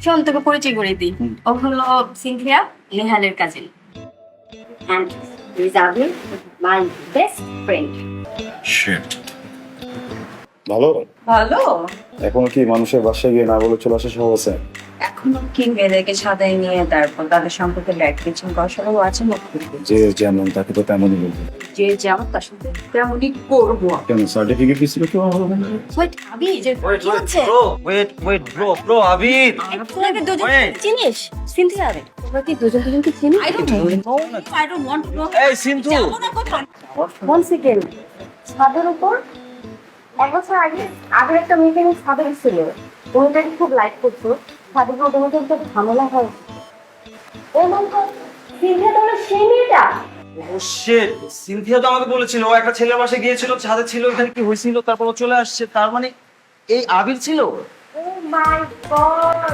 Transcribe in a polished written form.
শোন তোকে পরিচয় করে দিই। ও হলো সিনথিয়া, নেহালের কাজিন। And reserving my best friend. Shit. ভালো ভালো। এখন কি মানুষের বাসায় গিয়ে না বলে চলে আসা সহজ আছে? এখনো কি মেয়েদেরকে ছাদাই নিয়ে তারপর তাদের সম্পর্কে লাইট পিচিং করা সম্ভব আছে না? যে যেমন তাকে তো তেমনই বলবো। যে যেমন তার সাথে তেমনই করবো। কেন সার্টিফিকেট দিছিল কেউ হবে না? ওয়েট আবি, যে কি হচ্ছে? ব্রো আবির। তোকে দুজন Wait. চিনিস? সিনথিয়া আবে, তোরা কি দুজন দুজনকে চিনিস? I don't know. I don't want to know. এই সিন্ধু। যাবো না কোথাও। ওয়ান সেকেন্ড, ছাদের উপর এক বছর আগে আগের একটা মিটিং ছাদে ছিল, ওইটাকে খুব লাইক করতো। ছাদের উপর ওদের মধ্যে একটা ঝামেলা হয়। ও মনে কর সিনথিয়া তো হলো সেই মেয়েটা। ও শিট, সিনথিয়া তো আমাকে বলেছিল ও একটা ছেলের বাসায় গিয়েছিল, ছাদে ছিল, ওখানে কি হয়েছিল, তারপর ও চলে আসছে। তার মানে এই আবির ছিল। ও মাই গড,